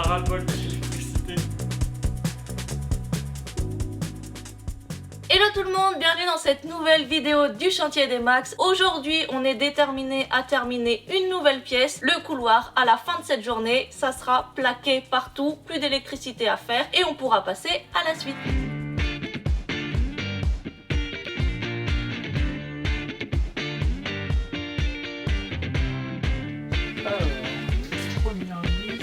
a ras-le-bol de l'électricité. Hello tout le monde, bienvenue dans cette nouvelle vidéo du chantier des Max. Aujourd'hui, on est déterminé à terminer une nouvelle pièce, le couloir. À la fin de cette journée, ça sera plaqué partout, plus d'électricité à faire et on pourra passer à la suite. Première vis.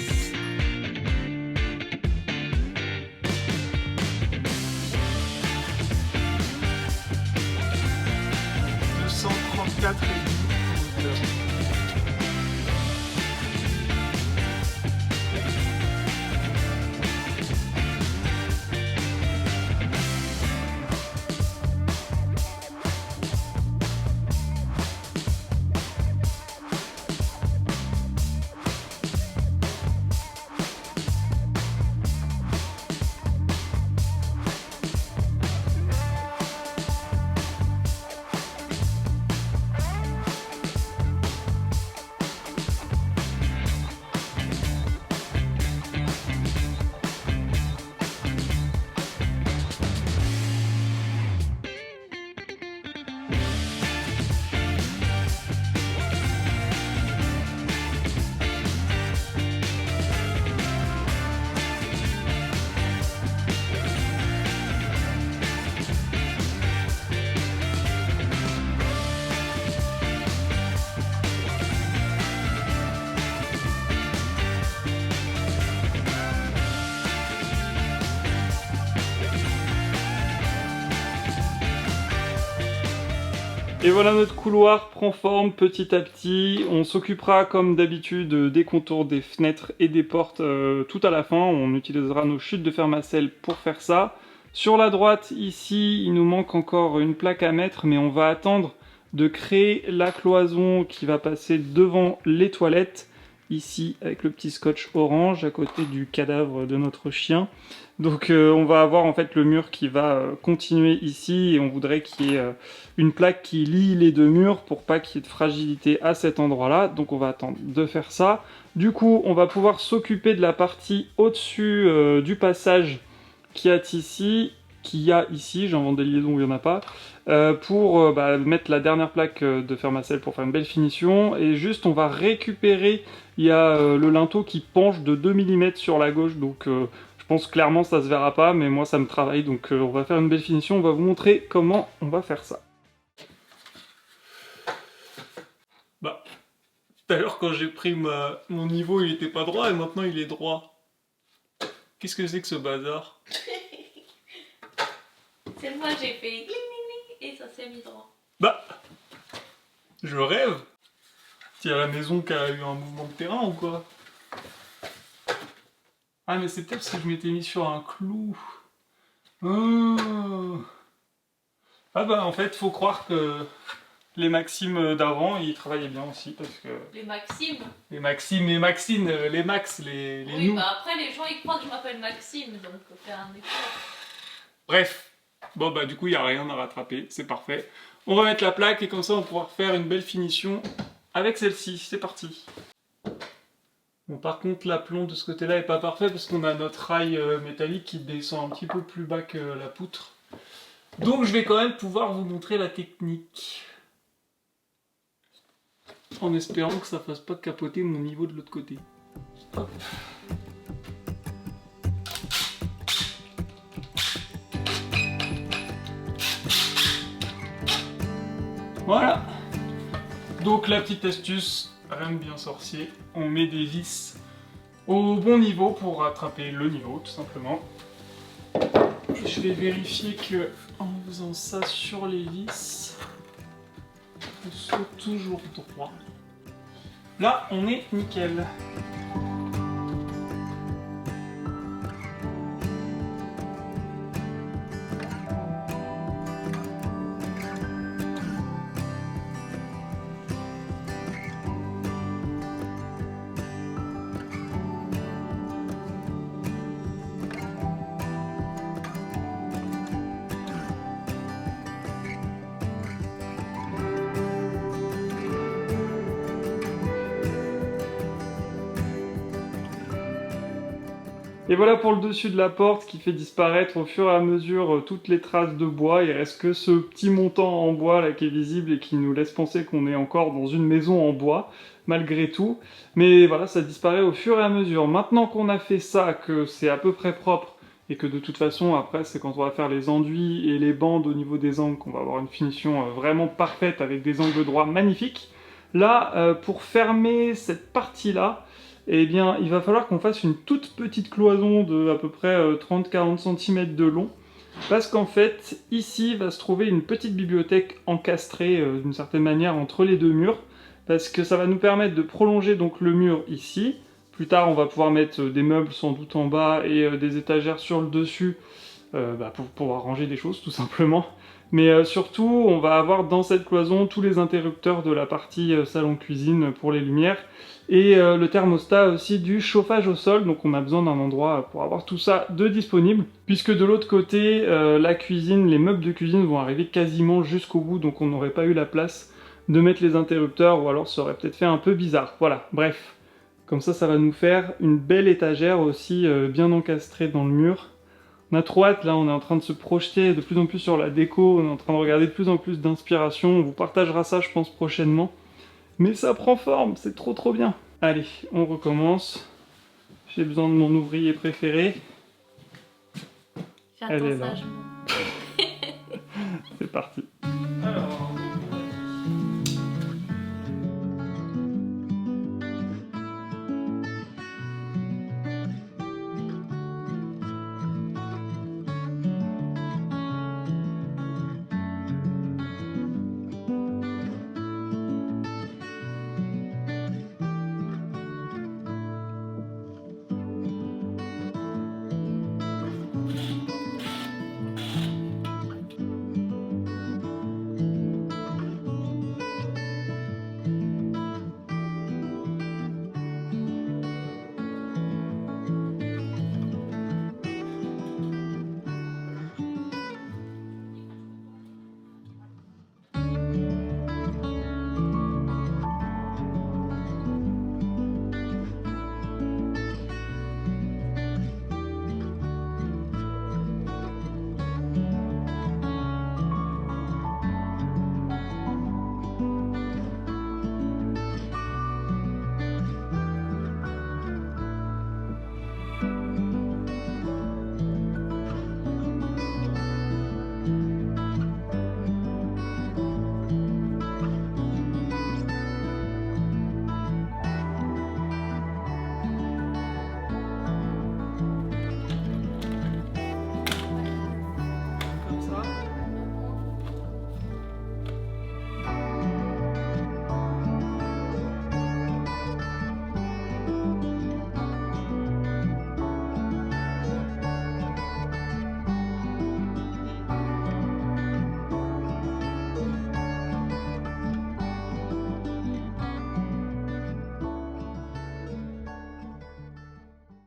Et voilà, notre couloir prend forme petit à petit. On s'occupera comme d'habitude des contours des fenêtres et des portes tout à la fin. On utilisera nos chutes de fermacelle pour faire ça. Sur la droite ici, il nous manque encore une plaque à mettre, mais on va attendre de créer la cloison qui va passer devant les toilettes. Ici avec le petit scotch orange à côté du cadavre de notre chien. Donc on va avoir en fait le mur qui va continuer ici et on voudrait qu'il y ait une plaque qui lie les deux murs pour pas qu'il y ait de fragilité à cet endroit là. Donc on va attendre de faire ça. Du coup on va pouvoir s'occuper de la partie au-dessus du passage qu'il y a ici, j'invente des liaisons où il n'y en a pas, pour mettre la dernière plaque de fermacelle pour faire une belle finition. Et juste on va récupérer, il y a le linteau qui penche de 2 mm sur la gauche, donc je pense clairement ça se verra pas, mais moi ça me travaille, donc on va faire une belle finition, on va vous montrer comment on va faire ça. Bah, tout à l'heure quand j'ai pris mon niveau il était pas droit et maintenant il est droit. Qu'est-ce que c'est que ce bazar? C'est moi, j'ai fait gling gling gling et ça s'est mis droit. Bah, je rêve. Il y a la maison qui a eu un mouvement de terrain ou quoi? Ah mais c'est peut-être parce que je m'étais mis sur un clou. Oh. Ah bah en fait faut croire que les Maximes d'avant ils travaillaient bien aussi parce que... Les Maximes. Les Maximes et Maxine, les Max, les Oui, nous. bah après les gens ils croient que je m'appelle Maxime, donc faut faire un effort. Bref, bon bah du coup il n'y a rien à rattraper, c'est parfait. On va mettre la plaque et comme ça on va pouvoir faire une belle finition avec celle-ci, c'est parti. Bon par contre l'aplomb de ce côté-là est pas parfait parce qu'on a notre rail métallique qui descend un petit peu plus bas que la poutre. Donc je vais quand même pouvoir vous montrer la technique. En espérant que ça fasse pas capoter mon niveau de l'autre côté. Hop. Voilà. Donc la petite astuce, rien de bien sorcier, on met des vis au bon niveau pour rattraper le niveau tout simplement. Je vais vérifier que en faisant ça sur les vis, on soit toujours droit. Là on est nickel. Et voilà pour le dessus de la porte qui fait disparaître au fur et à mesure toutes les traces de bois. Il reste que ce petit montant en bois là qui est visible et qui nous laisse penser qu'on est encore dans une maison en bois, malgré tout. Mais voilà, ça disparaît au fur et à mesure. Maintenant qu'on a fait ça, que c'est à peu près propre, et que de toute façon, après, c'est quand on va faire les enduits et les bandes au niveau des angles qu'on va avoir une finition vraiment parfaite avec des angles droits magnifiques. Là, pour fermer cette partie-là, eh bien, il va falloir qu'on fasse une toute petite cloison de à peu près 30-40 cm de long, parce qu'en fait, ici va se trouver une petite bibliothèque encastrée d'une certaine manière entre les deux murs, parce que ça va nous permettre de prolonger donc le mur ici. Plus tard, on va pouvoir mettre des meubles sans doute en bas et des étagères sur le dessus pour pouvoir ranger des choses tout simplement. Mais surtout, on va avoir dans cette cloison tous les interrupteurs de la partie salon-cuisine pour les lumières et le thermostat aussi du chauffage au sol. Donc on a besoin d'un endroit pour avoir tout ça de disponible. Puisque de l'autre côté, la cuisine, les meubles de cuisine vont arriver quasiment jusqu'au bout, donc on n'aurait pas eu la place de mettre les interrupteurs, ou alors ça aurait peut-être fait un peu bizarre. Voilà, bref. Comme ça va nous faire une belle étagère aussi bien encastrée dans le mur. On a trop hâte, là, on est en train de se projeter de plus en plus sur la déco, on est en train de regarder de plus en plus d'inspiration, on vous partagera ça, je pense, prochainement. Mais ça prend forme, c'est trop bien. Allez, on recommence. J'ai besoin de mon ouvrier préféré. Elle est là. C'est parti. Alors...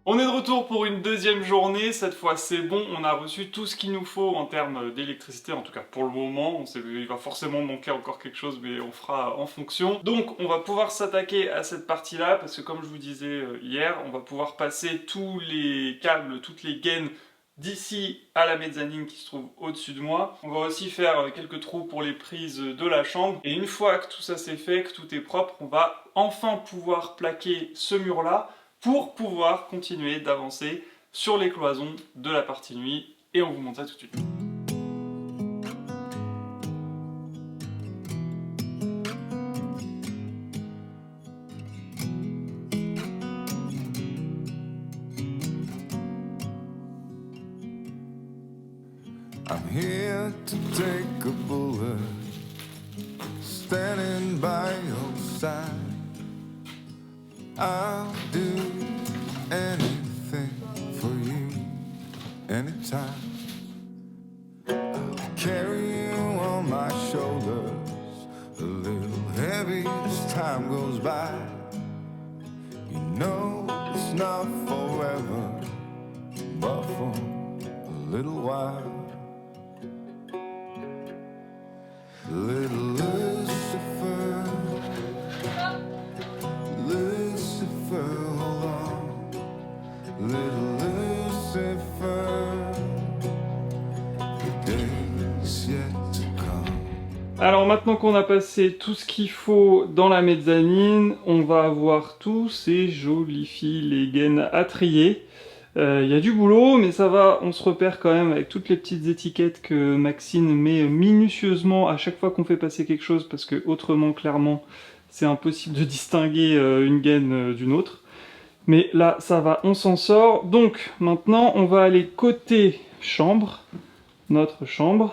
On est de retour pour une deuxième journée, cette fois c'est bon, on a reçu tout ce qu'il nous faut en termes d'électricité, en tout cas pour le moment, on sait qu'il va forcément manquer encore quelque chose mais on fera en fonction. Donc on va pouvoir s'attaquer à cette partie-là parce que comme je vous disais hier, on va pouvoir passer tous les câbles, toutes les gaines d'ici à la mezzanine qui se trouve au-dessus de moi. On va aussi faire quelques trous pour les prises de la chambre et une fois que tout ça c'est fait, que tout est propre, on va enfin pouvoir plaquer ce mur-là pour pouvoir continuer d'avancer sur les cloisons de la partie nuit et on vous montre ça tout de suite. I'm here to take a bullet, standing by your side. I'll do anything for you, anytime. I'll carry you on my shoulders, a little heavy as time goes by. You know it's not forever, but for a little while. Little Lucifer, Lucifer, hold on. Little Lucifer. Alors maintenant qu'on a passé tout ce qu'il faut dans la mezzanine, on va avoir tous ces jolis fils et gaines à trier. Il y a du boulot, mais ça va, on se repère quand même avec toutes les petites étiquettes que Maxine met minutieusement à chaque fois qu'on fait passer quelque chose, parce que autrement, clairement, c'est impossible de distinguer une gaine d'une autre. Mais là, ça va, on s'en sort. Donc, maintenant, on va aller côté chambre, notre chambre.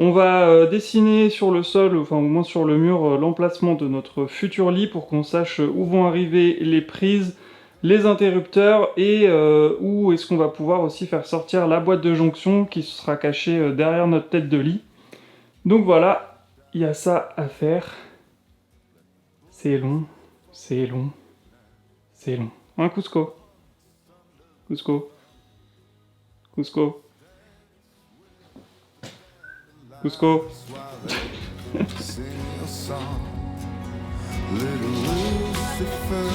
On va dessiner sur le sol, enfin au moins sur le mur, l'emplacement de notre futur lit pour qu'on sache où vont arriver les prises, les interrupteurs et où est-ce qu'on va pouvoir aussi faire sortir la boîte de jonction qui sera cachée derrière notre tête de lit. Donc voilà, il y a ça à faire. C'est long, c'est long, c'est long. Hein, Cusco? Cusco? Cusco? Cusco? Sing a song, little Lucifer,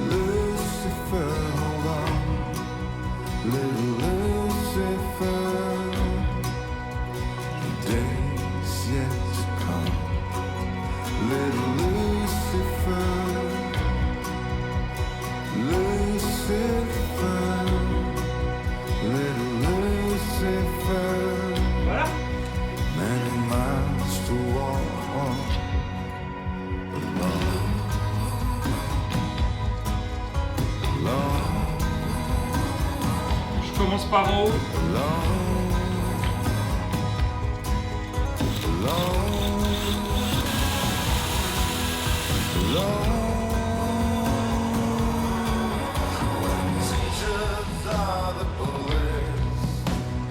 Lucifer, hold on, little Lucifer, the days yet to come, little Lucifer, Lucifer, little Lucifer. Voilà. Many miles to walk alone, alone, Je commence par en haut. alone, alone, alone. When teachers are the bullets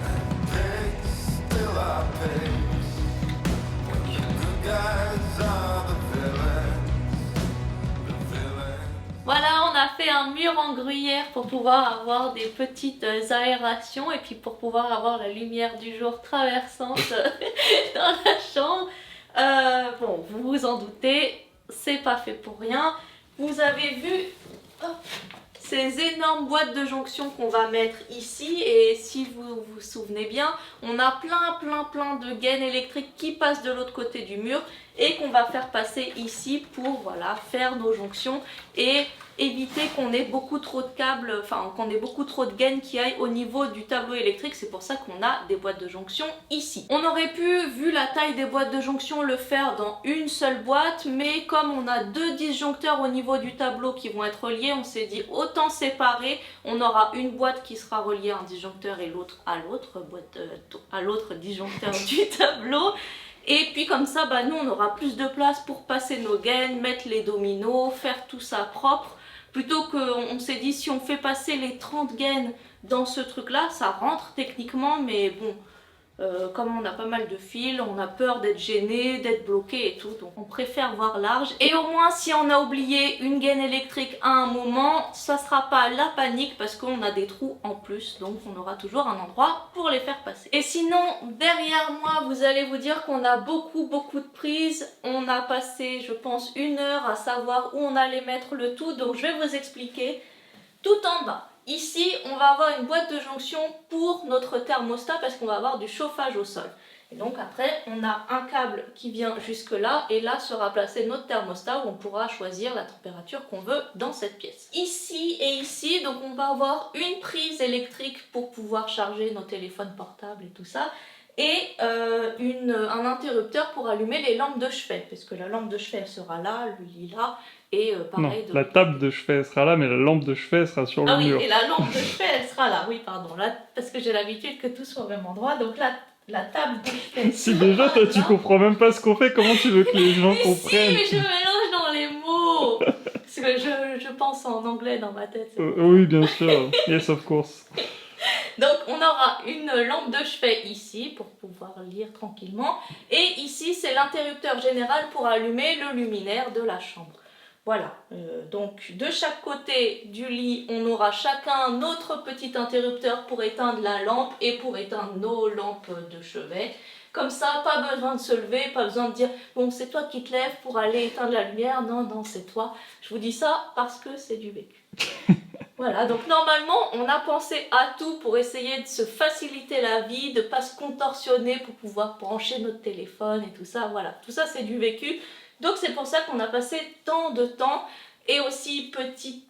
and pigs still are pigs. Good guys are the villains, the villains. Voilà, on a fait un mur en gruyère pour pouvoir avoir des petites aérations et puis pour pouvoir avoir la lumière du jour traversante dans la chambre. Bon, vous vous en doutez, c'est pas fait pour rien. Vous avez vu ces énormes boîtes de jonction qu'on va mettre ici et si vous vous souvenez bien, on a plein de gaines électriques qui passent de l'autre côté du mur et qu'on va faire passer ici pour voilà, faire nos jonctions et éviter qu'on ait beaucoup trop de câbles, enfin qu'on ait beaucoup trop de gaines qui aillent au niveau du tableau électrique. C'est pour ça qu'on a des boîtes de jonction ici. On aurait pu, vu la taille des boîtes de jonction, le faire dans une seule boîte, mais comme on a deux disjoncteurs au niveau du tableau qui vont être reliés, on s'est dit autant séparer. On aura une boîte qui sera reliée à un disjoncteur et l'autre à l'autre boîte, à l'autre disjoncteur du tableau. Et puis comme ça, bah, nous on aura plus de place pour passer nos gaines, mettre les dominos, faire tout ça propre. Plutôt qu'on s'est dit si on fait passer les 30 gaines dans ce truc là, ça rentre techniquement, mais bon, comme on a pas mal de fils, on a peur d'être gêné, d'être bloqué et tout, donc on préfère voir large. Et au moins si on a oublié une gaine électrique à un moment, ça sera pas la panique parce qu'on a des trous en plus, donc on aura toujours un endroit pour les faire passer. Et sinon, derrière moi, vous allez vous dire qu'on a beaucoup de prises. On a passé, je pense, 1 heure à savoir où on allait mettre le tout, donc je vais vous expliquer. Tout en bas, ici, on va avoir une boîte de jonction pour notre thermostat parce qu'on va avoir du chauffage au sol. Et donc après, on a un câble qui vient jusque là et là sera placé notre thermostat où on pourra choisir la température qu'on veut dans cette pièce. Ici et ici, donc on va avoir une prise électrique pour pouvoir charger nos téléphones portables et tout ça. Et un interrupteur pour allumer les lampes de chevet, parce que la lampe de chevet sera là, le lit là, et pareil... Non, la table de chevet sera là, mais la lampe de chevet sera sur le mur. Ah oui, et la lampe de chevet, elle sera là, oui, pardon, là, parce que j'ai l'habitude que tout soit au même endroit, donc la table de chevet... Si déjà, toi, tu comprends même pas ce qu'on fait, comment tu veux que les gens mais comprennent? si, mais je mélange dans les mots. Parce que je pense en anglais dans ma tête. Oui, bien sûr. Yes, of course. Donc on aura une lampe de chevet ici pour pouvoir lire tranquillement. Et ici c'est l'interrupteur général pour allumer le luminaire de la chambre. Voilà, donc de chaque côté du lit, on aura chacun notre petit interrupteur pour éteindre la lampe et pour éteindre nos lampes de chevet. Comme ça, pas besoin de se lever, pas besoin de dire « Bon, c'est toi qui te lèves pour aller éteindre la lumière. » Non, non, c'est toi. Je vous dis ça parce que c'est du vécu. Voilà, donc normalement, on a pensé à tout pour essayer de se faciliter la vie, de pas se contorsionner pour pouvoir brancher notre téléphone et tout ça. Voilà, tout ça c'est du vécu. Donc c'est pour ça qu'on a passé tant de temps. Et aussi, petit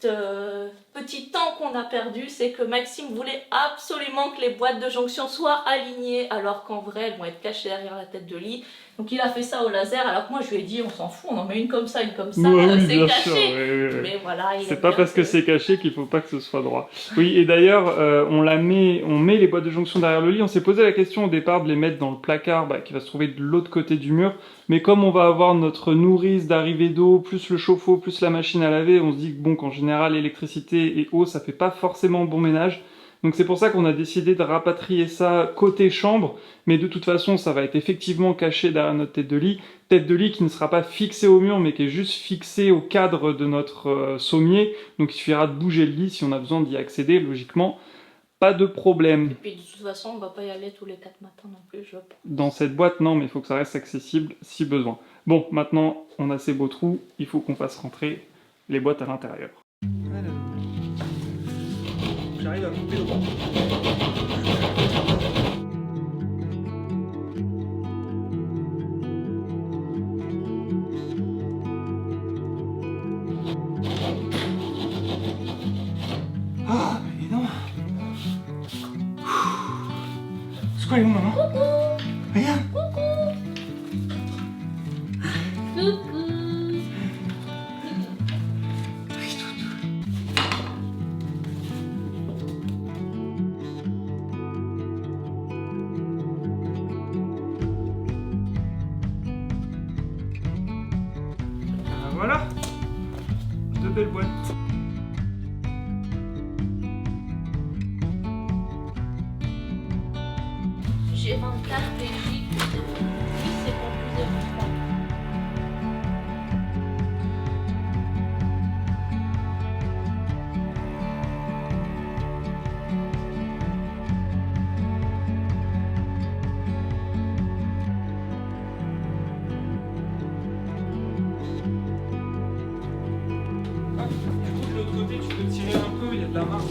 temps qu'on a perdu, c'est que Maxime voulait absolument que les boîtes de jonction soient alignées, alors qu'en vrai, elles vont être cachées derrière la tête de lit. Donc il a fait ça au laser, alors que moi je lui ai dit, on s'en fout, on en met une comme ça, Oui, c'est bien caché. sûr, oui. Mais voilà, il c'est pas parce que c'est caché qu'il faut pas que ce soit droit. Oui, et d'ailleurs, on met les boîtes de jonction derrière le lit. On s'est posé la question au départ de les mettre dans le placard qui va se trouver de l'autre côté du mur. Mais comme on va avoir notre nourrice d'arrivée d'eau, plus le chauffe-eau, plus la machine à laver, on se dit que bon, qu'en général, électricité et eau, ça fait pas forcément bon ménage. Donc c'est pour ça qu'on a décidé de rapatrier ça côté chambre, mais de toute façon ça va être effectivement caché derrière notre tête de lit qui ne sera pas fixée au mur mais qui est juste fixée au cadre de notre sommier, donc il suffira de bouger le lit si on a besoin d'y accéder, logiquement, pas de problème. Et puis de toute façon on va pas y aller tous les 4 matins non plus, je pense. Dans cette boîte non, mais il faut que ça reste accessible si besoin. Bon, maintenant on a ces beaux trous, il faut qu'on fasse rentrer les boîtes à l'intérieur. J'arrive à couper le banc. Ah, mais dis donc. C'est quoi les mots, maman? Coucou. Regarde. Voilà, deux belles boîtes. J'ai 24 Belgique, oui c'est pour plus de 3. De l'autre côté, tu peux tirer un peu, il y a de la marge.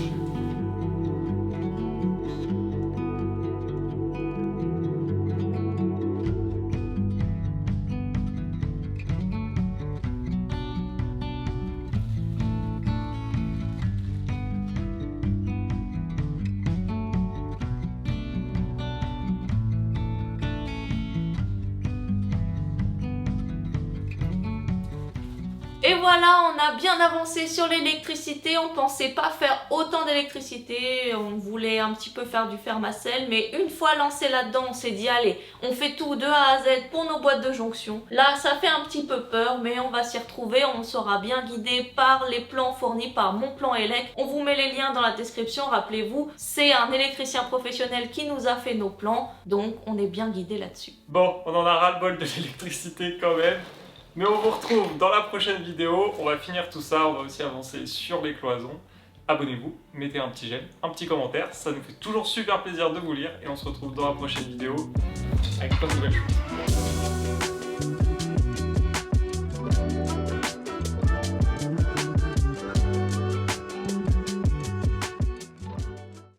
Et voilà, on a bien avancé sur l'électricité, on pensait pas faire autant d'électricité, on voulait un petit peu faire du fermacelle, mais une fois lancé là-dedans, on s'est dit allez, on fait tout de A à Z pour nos boîtes de jonction. Là, ça fait un petit peu peur, mais on va s'y retrouver, on sera bien guidé par les plans fournis par Mon Plan Élec. On vous met les liens dans la description, rappelez-vous, c'est un électricien professionnel qui nous a fait nos plans, donc on est bien guidé là-dessus. Bon, on en a ras-le-bol de l'électricité quand même. Mais on vous retrouve dans la prochaine vidéo, on va finir tout ça, on va aussi avancer sur les cloisons. Abonnez-vous, mettez un petit j'aime, un petit commentaire, ça nous fait toujours super plaisir de vous lire et on se retrouve dans la prochaine vidéo avec plein de nouvelles choses.